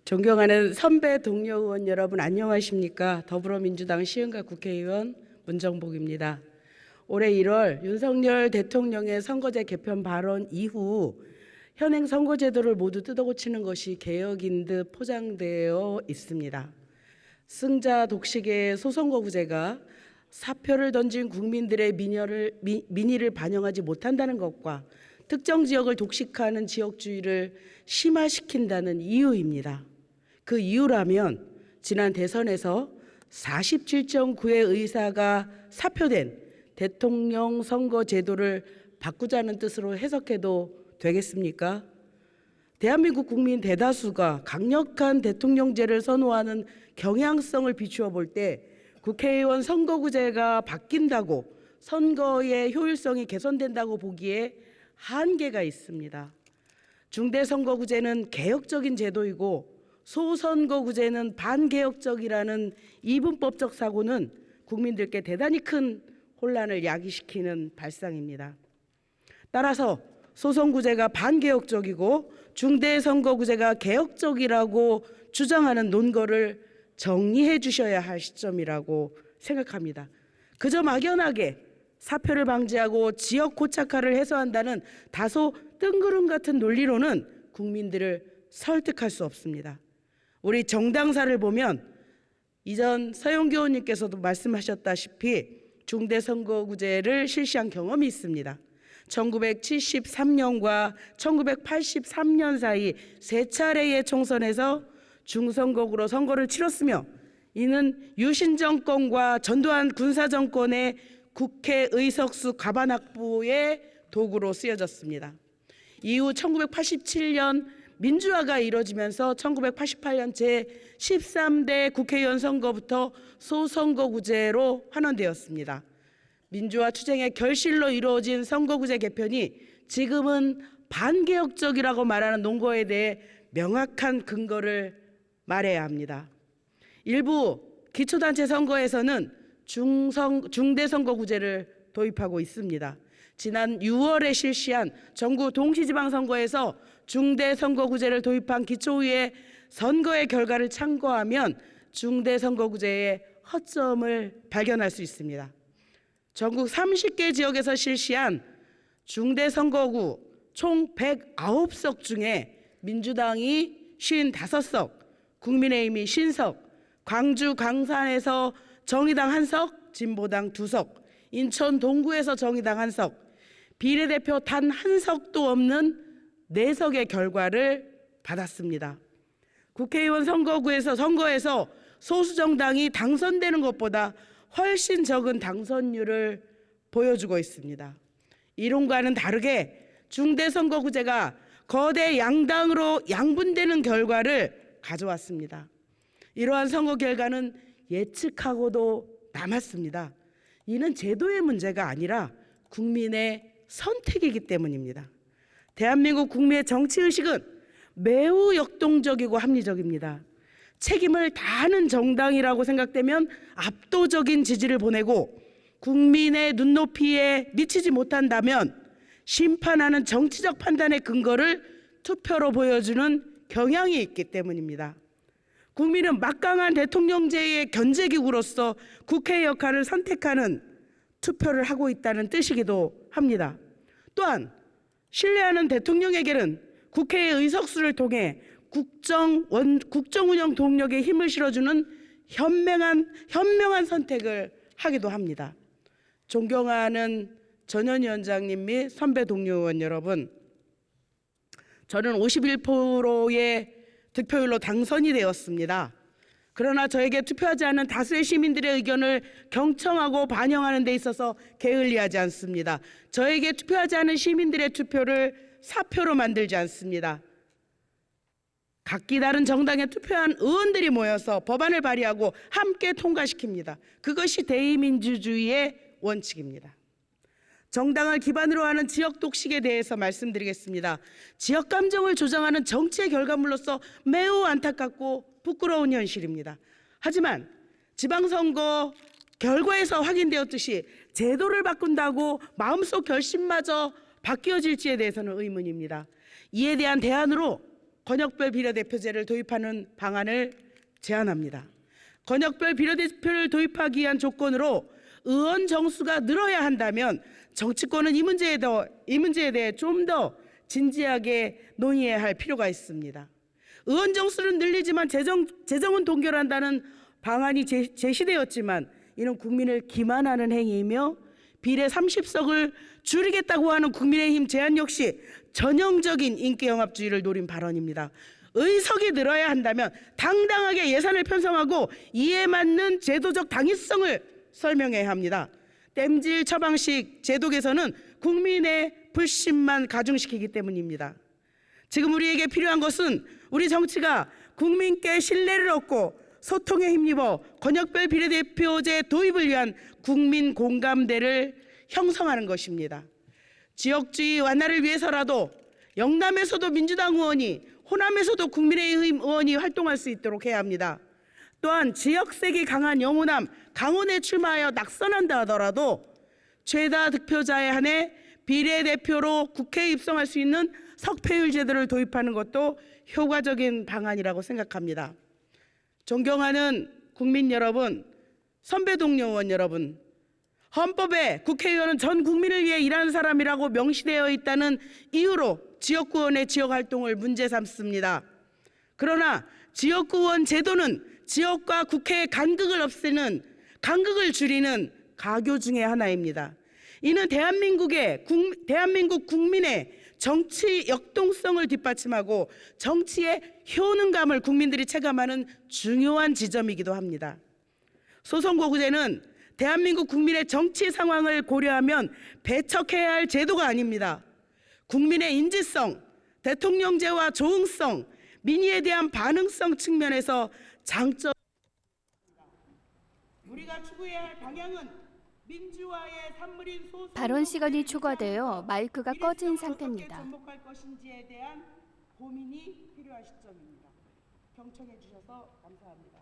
존경하는 선배 동료 의원 여러분 안녕하십니까? 더불어민주당 시흥가 국회의원 문정복입니다. 올해 1월 윤석열 대통령의 선거제 개편 발언 이후 현행 선거제도를 모두 뜯어고치는 것이 개혁인 듯 포장되어 있습니다. 승자 독식의 소선거구제가 사표를 던진 국민들의 민의를 반영하지 못한다는 것과 특정 지역을 독식하는 지역주의를 심화시킨다는 이유입니다. 그 이유라면 지난 대선에서 47.9의 의사가 사표된 대통령 선거 제도를 바꾸자는 뜻으로 해석해도 되겠습니까? 대한민국 국민 대다수가 강력한 대통령제를 선호하는 경향성을 비추어 볼 때 국회의원 선거구제가 바뀐다고 선거의 효율성이 개선된다고 보기에 한계가 있습니다. 중대선거구제는 개혁적인 제도이고 소선거구제는 반개혁적이라는 이분법적 사고는 국민들께 대단히 큰 혼란을 야기시키는 발상입니다. 따라서 소선구제가 반개혁적이고 중대선거구제가 개혁적이라고 주장하는 논거를 정리해 주셔야 할 시점이라고 생각합니다. 그저 막연하게 사표를 방지하고 지역 고착화를 해소한다는 다소 뜬구름 같은 논리로는 국민들을 설득할 수 없습니다. 우리 정당사를 보면 이전 서영교 의원님께서도 말씀하셨다시피 중대선거구제를 실시한 경험이 있습니다. 1973년과 1983년 사이 세 차례의 총선에서 중선거구로 선거를 치렀으며 이는 유신 정권과 전두환 군사 정권의 국회 의석수 과반 확보의 도구로 쓰여졌습니다. 이후 1987년 민주화가 이뤄지면서 1988년 제13대 국회의원 선거부터 소선거구제로 환원되었습니다. 민주화 투쟁의 결실로 이루어진 선거구제 개편이 지금은 반개혁적이라고 말하는 논거에 대해 명확한 근거를 말해야 합니다. 일부 기초단체 선거에서는 중대선거구제를 도입하고 있습니다. 지난 6월에 실시한 전국 동시지방선거에서 중대선거구제를 도입한 기초의회 선거의 결과를 참고하면 중대선거구제의 허점을 발견할 수 있습니다. 전국 30개 지역에서 실시한 중대선거구 총 109석 중에 민주당이 55석, 국민의힘이 50석, 광주 광산에서 정의당 1석, 진보당 2석, 인천 동구에서 정의당 1석, 비례대표 단 1석도 없는 4석의 결과를 받았습니다. 국회의원 선거에서 소수정당이 당선되는 것보다 훨씬 적은 당선율을 보여주고 있습니다. 이론과는 다르게 중대선거구제가 거대 양당으로 양분되는 결과를 가져왔습니다. 이러한 선거 결과는 예측하고도 남았습니다. 이는 제도의 문제가 아니라 국민의 선택이기 때문입니다. 대한민국 국민의 정치의식은 매우 역동적이고 합리적입니다. 책임을 다하는 정당이라고 생각되면 압도적인 지지를 보내고 국민의 눈높이에 미치지 못한다면 심판하는 정치적 판단의 근거를 투표로 보여주는 경향이 있기 때문입니다. 국민은 막강한 대통령제의 견제기구로서 국회의 역할을 선택하는 투표를 하고 있다는 뜻이기도 합니다. 또한 신뢰하는 대통령에게는 국회의 의석수를 통해 국정 운영 동력에 힘을 실어주는 현명한 선택을 하기도 합니다. 존경하는 전현 위원장님 및 선배 동료 의원 여러분, 저는 51%의 득표율로 당선이 되었습니다. 그러나 저에게 투표하지 않은 다수의 시민들의 의견을 경청하고 반영하는 데 있어서 게을리하지 않습니다. 저에게 투표하지 않은 시민들의 투표를 사표로 만들지 않습니다. 각기 다른 정당에 투표한 의원들이 모여서 법안을 발의하고 함께 통과시킵니다. 그것이 대의민주주의의 원칙입니다. 정당을 기반으로 하는 지역 독식에 대해서 말씀드리겠습니다. 지역 감정을 조장하는 정치의 결과물로서 매우 안타깝고 부끄러운 현실입니다. 하지만 지방선거 결과에서 확인되었듯이 제도를 바꾼다고 마음속 결심마저 바뀌어질지에 대해서는 의문입니다. 이에 대한 대안으로 권역별 비례대표제를 도입하는 방안을 제안합니다. 권역별 비례대표를 도입하기 위한 조건으로 의원 정수가 늘어야 한다면 정치권은 이 문제에 대해 좀 더 진지하게 논의해야 할 필요가 있습니다. 의원 정수는 늘리지만 재정은 동결한다는 방안이 제시되었지만 이는 국민을 기만하는 행위이며 비례 30석을 줄이겠다고 하는 국민의힘 제안 역시 전형적인 인기영합주의를 노린 발언입니다. 의석이 늘어야 한다면 당당하게 예산을 편성하고 이에 맞는 제도적 당위성을 설명해야 합니다. 땜질 처방식 제도 개선은 국민의 불신만 가중시키기 때문입니다. 지금 우리에게 필요한 것은 우리 정치가 국민께 신뢰를 얻고 소통에 힘입어 권역별 비례대표제 도입을 위한 국민 공감대를 형성하는 것입니다. 지역주의 완화를 위해서라도 영남에서도 민주당 의원이, 호남에서도 국민의힘 의원이 활동할 수 있도록 해야 합니다. 또한 지역색이 강한 영호남, 강원에 출마하여 낙선한다 하더라도 최다 득표자에 한해 비례대표로 국회에 입성할 수 있는 석패율 제도를 도입하는 것도 효과적인 방안이라고 생각합니다. 존경하는 국민 여러분, 선배 동료 의원 여러분, 헌법에 국회의원은 전 국민을 위해 일하는 사람이라고 명시되어 있다는 이유로 지역구 의원의 지역활동을 문제 삼습니다. 그러나 지역구 의원 제도는 지역과 국회의 간극을 줄이는 가교 중의 하나입니다. 이는 대한민국 국민의 정치 역동성을 뒷받침하고 정치의 효능감을 국민들이 체감하는 중요한 지점이기도 합니다. 소선거구제는 대한민국 국민의 정치 상황을 고려하면 배척해야 할 제도가 아닙니다. 국민의 인지성, 대통령제와 조응성, 민의에 대한 반응성 측면에서 장점. 우리가 추구해야 할 방향은 민주화의 산물인 소선. 발언 시간이 초과되어 마이크가 꺼진 상태입니다. 접목할 것인지에 대한 고민이 필요한 시점입니다. 경청해 주셔서 감사합니다.